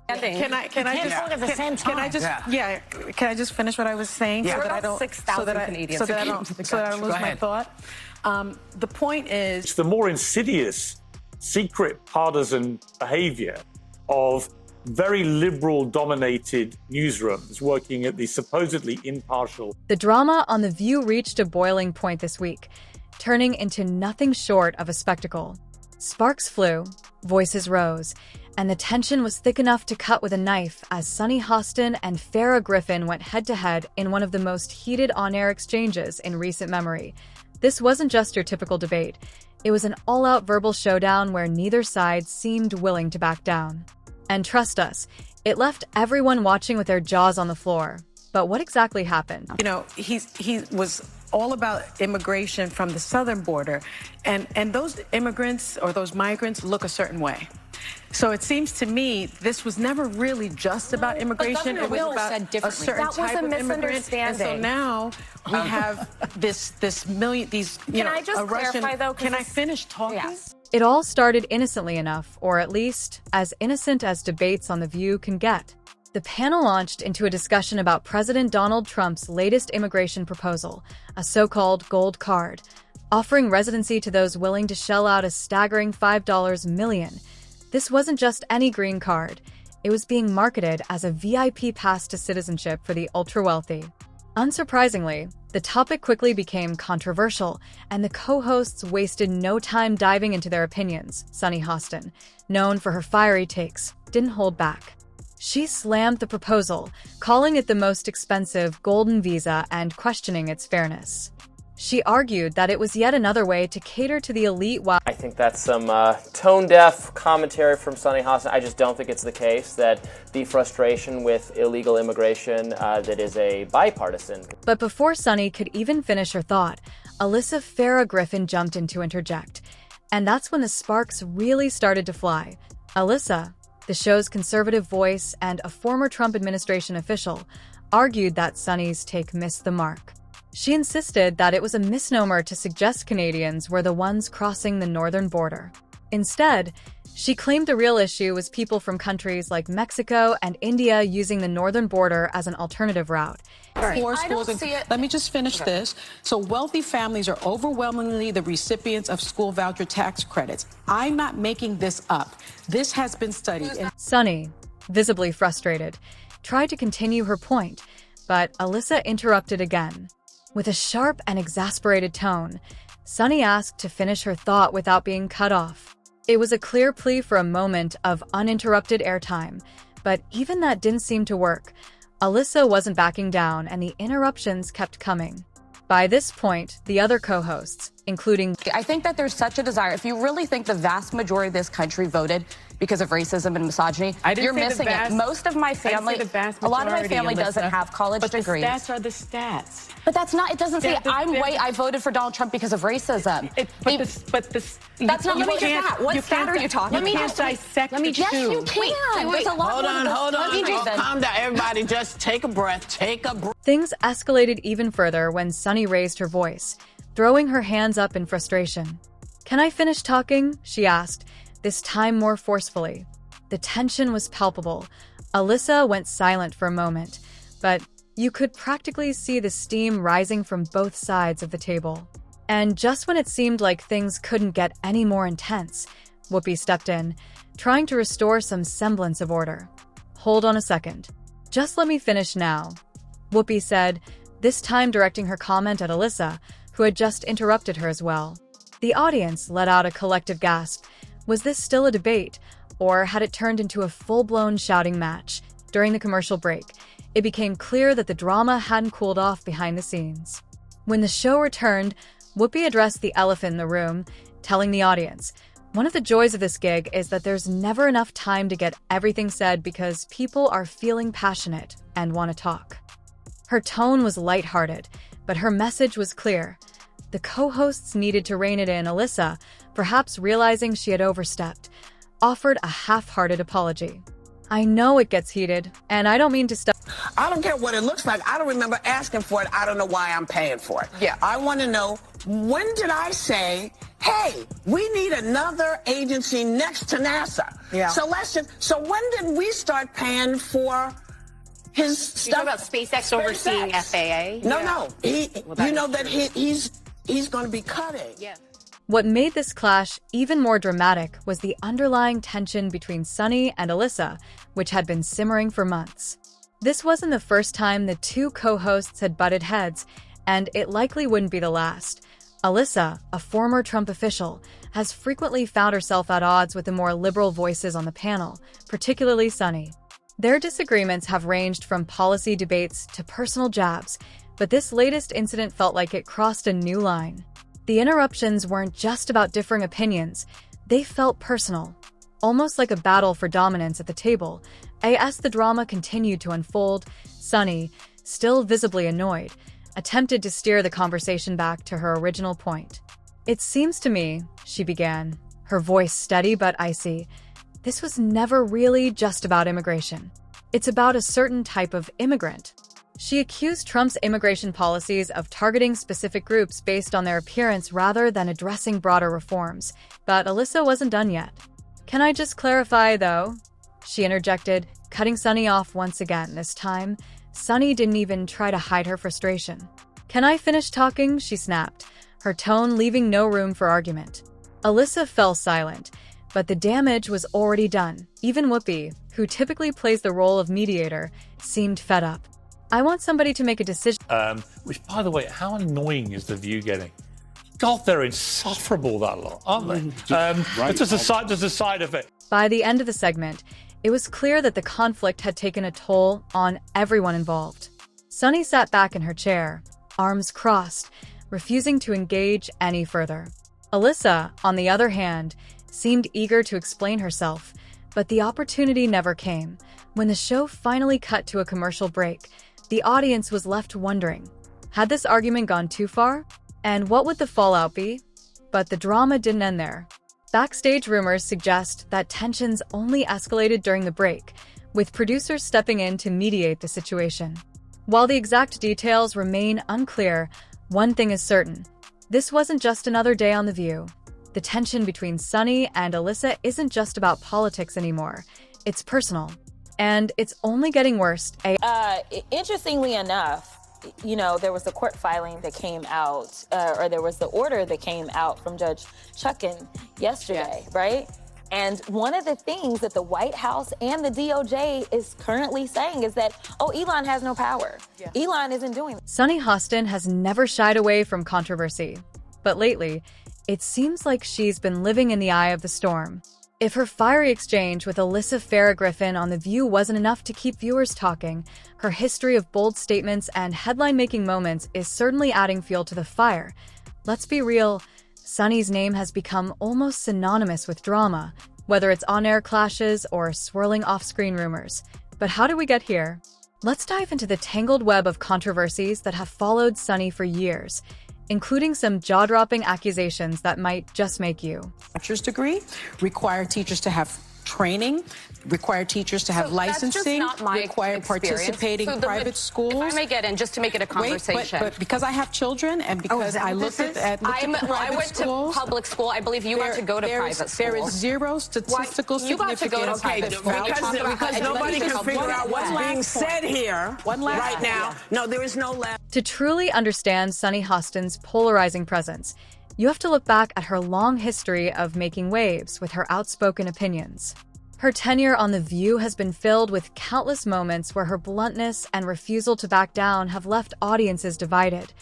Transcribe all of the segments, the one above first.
Can I just look at the same time? Can I just finish what I was saying so that I don't 6,000 Canadians. so that I don't lose my thought? The point is, it's the more insidious, secret partisan behavior of very liberal-dominated newsrooms working at the supposedly impartial. The drama on The View reached a boiling point this week, turning into nothing short of a spectacle. Sparks flew, voices rose, and the tension was thick enough to cut with a knife as Sunny Hostin and Farrah Griffin went head-to-head in one of the most heated on-air exchanges in recent memory. This wasn't just your typical debate. It was an all-out verbal showdown where neither side seemed willing to back down. And trust us, it left everyone watching with their jaws on the floor. But what exactly happened? you know, he was all about immigration from the southern border, and those immigrants or those migrants look a certain way. So it seems to me this was never really just about immigration. It was about a certain type of immigrant. And so now we have these Can I just clarify, though? Can I finish talking? Yes. It all started innocently enough, or at least as innocent as debates on The View can get. The panel launched into a discussion about President Donald Trump's latest immigration proposal, a so-called gold card, offering residency to those willing to shell out a staggering $5 million. This wasn't just any green card. It was being marketed as a VIP pass to citizenship for the ultra-wealthy. Unsurprisingly, the topic quickly became controversial, and the co-hosts wasted no time diving into their opinions. Sunny Hostin, known for her fiery takes, didn't hold back. She slammed the proposal, calling it the most expensive golden visa and questioning its fairness. She argued that it was yet another way to cater to the elite while— I think that's some tone-deaf commentary from Sunny Hostin. I just don't think it's the case that the frustration with illegal immigration that is a bipartisan. But before Sunny could even finish her thought, Farrah Griffin jumped in to interject. And that's when the sparks really started to fly. Alyssa, the show's conservative voice and a former Trump administration official, argued that Sunny's take missed the mark. She insisted that it was a misnomer to suggest Canadians were the ones crossing the northern border. Instead, she claimed the real issue was people from countries like Mexico and India using the northern border as an alternative route. Let me just finish this. So wealthy families are overwhelmingly the recipients of school voucher tax credits. I'm not making this up. This has been studied. Sunny, visibly frustrated, tried to continue her point, but Alyssa interrupted again. With a sharp and exasperated tone, Sunny asked to finish her thought without being cut off. It was a clear plea for a moment of uninterrupted airtime, but even that didn't seem to work. Alyssa wasn't backing down, and the interruptions kept coming. By this point, the other co-hosts, including— I think that there's such a desire. If you really think the vast majority of this country voted because of racism and misogyny, you're missing it. Most of my family, a lot of my family doesn't have college degrees. But the stats are the stats. But that's not, it doesn't say I voted for Donald Trump because of racism. That's not, let me just, what stat are you talking about? You can't dissect the two. Yes, you can. There's a lot Hold on. Calm down, everybody. Just take a breath. Things escalated even further when Sunny raised her voice, throwing her hands up in frustration. "Can I finish talking?" she asked, this time more forcefully. The tension was palpable. Alyssa went silent for a moment, but you could practically see the steam rising from both sides of the table. And just when it seemed like things couldn't get any more intense, Whoopi stepped in, trying to restore some semblance of order. "Hold on a second. Just let me finish now," Whoopi said, this time directing her comment at Alyssa, who had just interrupted her as well. The audience let out a collective gasp. Was this still a debate, or had it turned into a full-blown shouting match? During the commercial break, it became clear that the drama hadn't cooled off behind the scenes. When the show returned, Whoopi addressed the elephant in the room, telling the audience, "One of the joys of this gig is that there's never enough time to get everything said because people are feeling passionate and want to talk." Her tone was lighthearted, but her message was clear. The co-hosts needed to rein it in. Alyssa, perhaps realizing she had overstepped, offered a half-hearted apology. "I know it gets heated, and I don't mean to stop." I don't care what it looks like. I don't remember asking for it. I don't know why I'm paying for it. Yeah. I want to know, when did I say, hey, we need another agency next to NASA. Yeah. So when did we start paying for his stuff? About SpaceX overseeing FAA? No. He's going to be cutting. Yeah. What made this clash even more dramatic was the underlying tension between Sunny and Alyssa, which had been simmering for months. This wasn't the first time the two co-hosts had butted heads, and it likely wouldn't be the last. Alyssa, a former Trump official, has frequently found herself at odds with the more liberal voices on the panel, particularly Sunny. Their disagreements have ranged from policy debates to personal jabs, but this latest incident felt like it crossed a new line. The interruptions weren't just about differing opinions, they felt personal. Almost like a battle for dominance at the table, as the drama continued to unfold, Sunny, still visibly annoyed, attempted to steer the conversation back to her original point. "It seems to me," she began, her voice steady but icy, "this was never really just about immigration. It's about a certain type of immigrant." She accused Trump's immigration policies of targeting specific groups based on their appearance rather than addressing broader reforms. But Alyssa wasn't done yet. "Can I just clarify, though?" she interjected, cutting Sunny off once again. This time, Sunny didn't even try to hide her frustration. "Can I finish talking?" she snapped, her tone leaving no room for argument. Alyssa fell silent, but the damage was already done. Even Whoopi, who typically plays the role of mediator, seemed fed up. "I want somebody to make a decision." Which, by the way, how annoying is The View getting? God, they're insufferable, that lot, aren't they? Just a side effect. By the end of the segment, it was clear that the conflict had taken a toll on everyone involved. Sunny sat back in her chair, arms crossed, refusing to engage any further. Alyssa, on the other hand, seemed eager to explain herself, but the opportunity never came. When the show finally cut to a commercial break, the audience was left wondering, had this argument gone too far? And what would the fallout be? But the drama didn't end there. Backstage rumors suggest that tensions only escalated during the break, with producers stepping in to mediate the situation. While the exact details remain unclear, one thing is certain. This wasn't just another day on The View. The tension between Sunny and Alyssa isn't just about politics anymore. It's personal. And it's only getting worse. Interestingly enough, there was the court filing that came out, or there was the order that came out from Judge Chutkan yesterday, right? And one of the things that the White House and the DOJ is currently saying is that, Elon has no power. Yeah. Elon isn't doing it. Sunny Hostin has never shied away from controversy. But lately, it seems like she's been living in the eye of the storm. If her fiery exchange with Alyssa Farah-Griffin on The View wasn't enough to keep viewers talking, her history of bold statements and headline-making moments is certainly adding fuel to the fire. Let's be real, Sunny's name has become almost synonymous with drama, whether it's on-air clashes or swirling off-screen rumors. But how did we get here? Let's dive into the tangled web of controversies that have followed Sunny for years, including some jaw-dropping accusations that might just make you. Bachelor's degree, require teachers to have training, require teachers to have licensing, require participating in private schools. If I may get in, just to make it a conversation. But because I have children and because I looked at I went to public school. I believe you got to go to private school. There is zero statistical significance. You got to go to private school. Because nobody can figure out what's being said here right now. No, there is no last. To truly understand Sunny Hostin's polarizing presence, you have to look back at her long history of making waves with her outspoken opinions. Her tenure on The View has been filled with countless moments where her bluntness and refusal to back down have left audiences divided.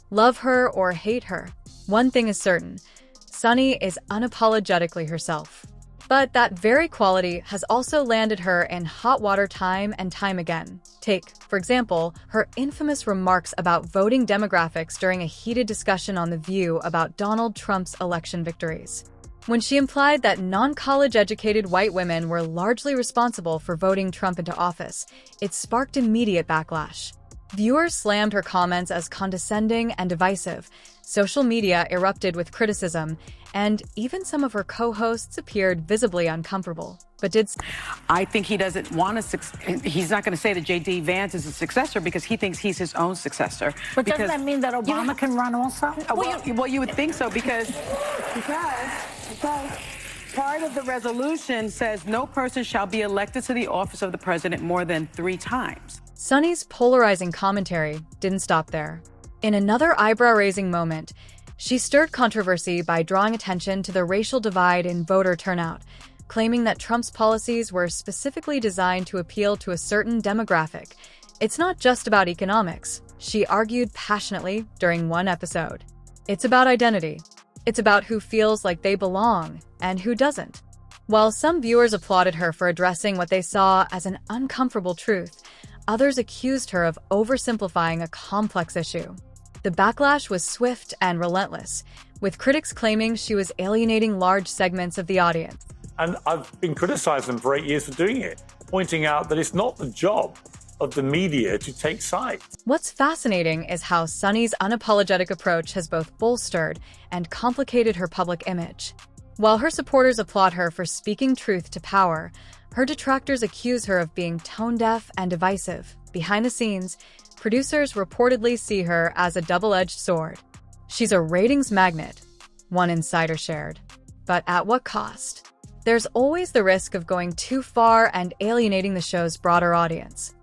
Love her or hate her, one thing is certain, Sunny is unapologetically herself. But that very quality has also landed her in hot water time and time again. Take, for example, her infamous remarks about voting demographics during a heated discussion on The View about Donald Trump's election victories. When she implied that non-college educated white women were largely responsible for voting Trump into office, it sparked immediate backlash. Viewers slammed her comments as condescending and divisive. Social media erupted with criticism, and even some of her co-hosts appeared visibly uncomfortable. But I think he doesn't want he's not going to say that J.D. Vance is a successor because he thinks he's his own successor. But doesn't that mean that Obama can run also? Well, you would think so because part of the resolution says no person shall be elected to the office of the president more than 3 times. Sunny's polarizing commentary didn't stop there. In another eyebrow-raising moment, she stirred controversy by drawing attention to the racial divide in voter turnout, claiming that Trump's policies were specifically designed to appeal to a certain demographic. It's not just about economics, she argued passionately during one episode. It's about identity. It's about who feels like they belong and who doesn't. While some viewers applauded her for addressing what they saw as an uncomfortable truth, others accused her of oversimplifying a complex issue. The backlash was swift and relentless, with critics claiming she was alienating large segments of the audience. And I've been criticizing them for 8 years for doing it, pointing out that it's not the job of the media to take sides. What's fascinating is how Sunny's unapologetic approach has both bolstered and complicated her public image. While her supporters applaud her for speaking truth to power, her detractors accuse her of being tone-deaf and divisive. Behind the scenes, producers reportedly see her as a double-edged sword. She's a ratings magnet, one insider shared. But at what cost? There's always the risk of going too far and alienating the show's broader audience.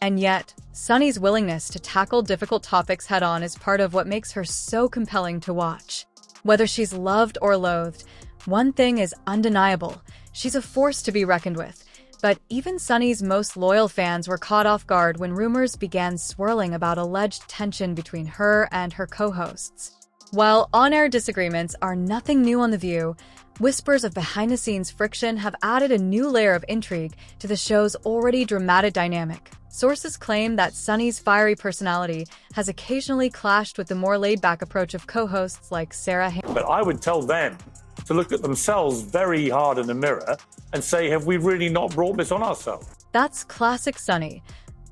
And yet, Sunny's willingness to tackle difficult topics head-on is part of what makes her so compelling to watch. Whether she's loved or loathed, one thing is undeniable: she's a force to be reckoned with. But even Sunny's most loyal fans were caught off guard when rumors began swirling about alleged tension between her and her co-hosts. While on-air disagreements are nothing new on The View, whispers of behind-the-scenes friction have added a new layer of intrigue to the show's already dramatic dynamic. Sources claim that Sunny's fiery personality has occasionally clashed with the more laid-back approach of co-hosts like Sarah Ham. But I would tell them to look at themselves very hard in the mirror and say, have we really not brought this on ourselves? That's classic Sunny,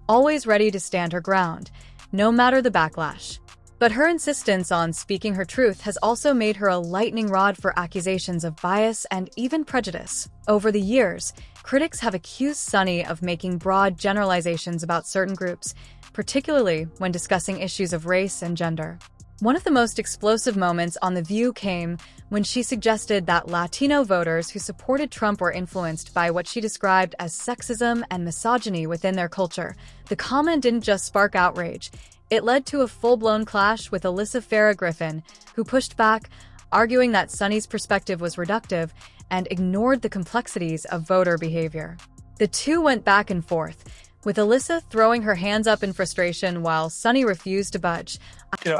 always ready to stand her ground, no matter the backlash. But her insistence on speaking her truth has also made her a lightning rod for accusations of bias and even prejudice. Over the years, critics have accused Sunny of making broad generalizations about certain groups, particularly when discussing issues of race and gender. One of the most explosive moments on The View came when she suggested that Latino voters who supported Trump were influenced by what she described as sexism and misogyny within their culture. The comment didn't just spark outrage. It led to a full-blown clash with Alyssa Farah Griffin, who pushed back, arguing that Sunny's perspective was reductive and ignored the complexities of voter behavior. The two went back and forth, with Alyssa throwing her hands up in frustration while Sunny refused to budge.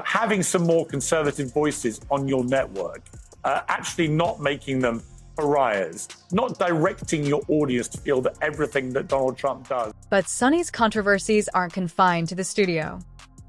Having some more conservative voices on your network, actually not making them pariahs, not directing your audience to feel that everything that Donald Trump does. But Sunny's controversies aren't confined to the studio.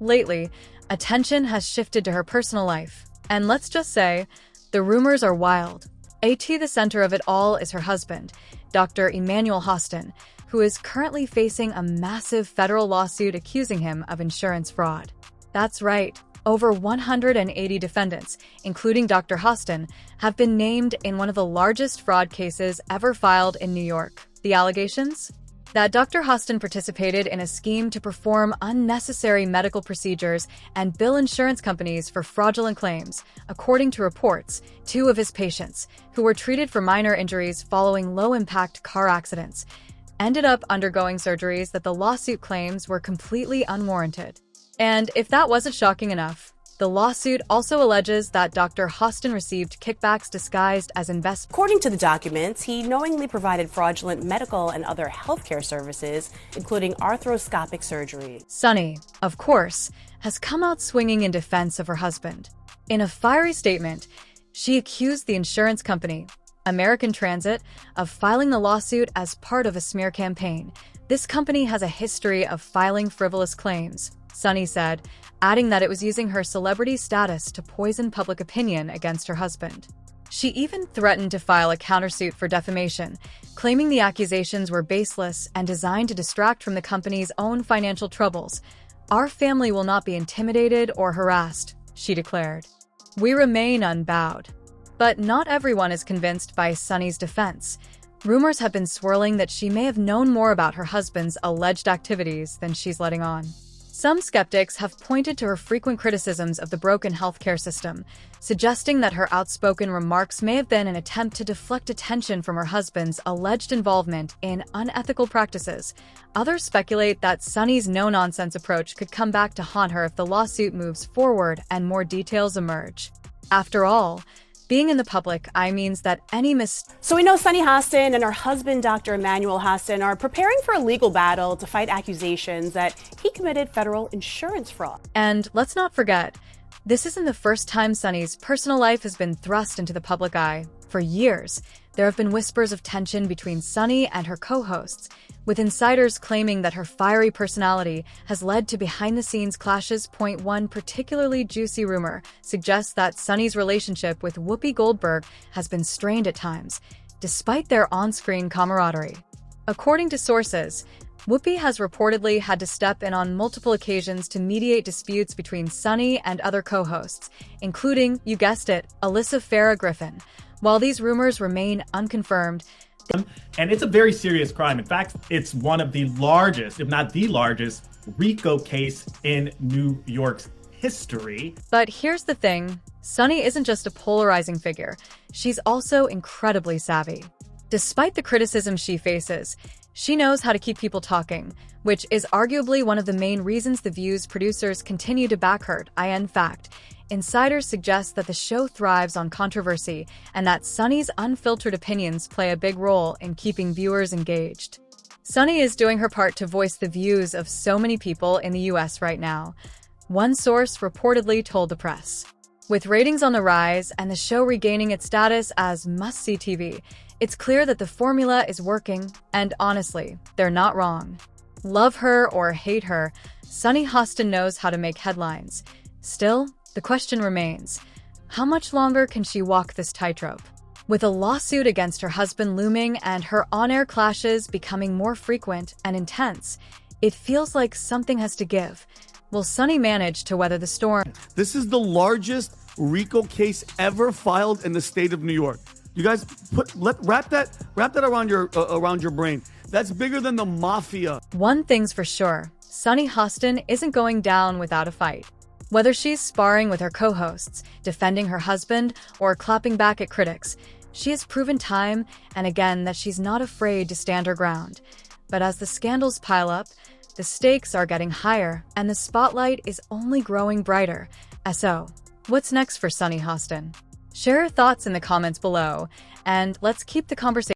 Lately, attention has shifted to her personal life, and let's just say, the rumors are wild. At the center of it all is her husband, Dr. Emmanuel Hostin, who is currently facing a massive federal lawsuit accusing him of insurance fraud. That's right, over 180 defendants, including Dr. Hostin, have been named in one of the largest fraud cases ever filed in New York. The allegations? That Dr. Hostin participated in a scheme to perform unnecessary medical procedures and bill insurance companies for fraudulent claims. According to reports, 2 of his patients, who were treated for minor injuries following low-impact car accidents, ended up undergoing surgeries that the lawsuit claims were completely unwarranted. And if that wasn't shocking enough, the lawsuit also alleges that Dr. Hostin received kickbacks disguised as investments. According to the documents, he knowingly provided fraudulent medical and other healthcare services, including arthroscopic surgery. Sunny, of course, has come out swinging in defense of her husband. In a fiery statement, she accused the insurance company, American Transit, of filing the lawsuit as part of a smear campaign. This company has a history of filing frivolous claims, Sunny said, adding that it was using her celebrity status to poison public opinion against her husband. She even threatened to file a countersuit for defamation, claiming the accusations were baseless and designed to distract from the company's own financial troubles. "Our family will not be intimidated or harassed," she declared. "We remain unbowed." But not everyone is convinced by Sunny's defense. Rumors have been swirling that she may have known more about her husband's alleged activities than she's letting on. Some skeptics have pointed to her frequent criticisms of the broken healthcare system, suggesting that her outspoken remarks may have been an attempt to deflect attention from her husband's alleged involvement in unethical practices. Others speculate that Sunny's no-nonsense approach could come back to haunt her if the lawsuit moves forward and more details emerge. After all, being in the public eye means that any So we know Sunny Hostin and her husband, Dr. Emmanuel Hostin, are preparing for a legal battle to fight accusations that he committed federal insurance fraud. And let's not forget, this isn't the first time Sunny's personal life has been thrust into the public eye. For years, there have been whispers of tension between Sunny and her co-hosts, with insiders claiming that her fiery personality has led to behind-the-scenes clashes. One particularly juicy rumor suggests that Sunny's relationship with Whoopi Goldberg has been strained at times, despite their on-screen camaraderie. According to sources, Whoopi has reportedly had to step in on multiple occasions to mediate disputes between Sunny and other co-hosts, including, you guessed it, Alyssa Farah Griffin. While these rumors remain unconfirmed, and it's a very serious crime. In fact, it's one of the largest, if not the largest, RICO case in New York's history. But here's the thing, Sunny isn't just a polarizing figure. She's also incredibly savvy. Despite the criticism she faces, she knows how to keep people talking, which is arguably one of the main reasons The View's producers continue to back her. In fact, insiders suggest that the show thrives on controversy and that Sunny's unfiltered opinions play a big role in keeping viewers engaged. Sunny is doing her part to voice the views of so many people in the US right now. One source reportedly told the press. With ratings on the rise and the show regaining its status as must-see TV, it's clear that the formula is working, and honestly, they're not wrong. Love her or hate her, Sunny Hostin knows how to make headlines. Still, the question remains, how much longer can she walk this tightrope? With a lawsuit against her husband looming and her on-air clashes becoming more frequent and intense, it feels like something has to give. Will Sunny manage to weather the storm? This is the largest RICO case ever filed in the state of New York. You guys wrap that around your brain. That's bigger than the mafia. One thing's for sure, Sunny Hostin isn't going down without a fight. Whether she's sparring with her co-hosts, defending her husband, or clapping back at critics, she has proven time and again that she's not afraid to stand her ground. But as the scandals pile up, the stakes are getting higher and the spotlight is only growing brighter. So, what's next for Sunny Hostin? Share your thoughts in the comments below, and let's keep the conversation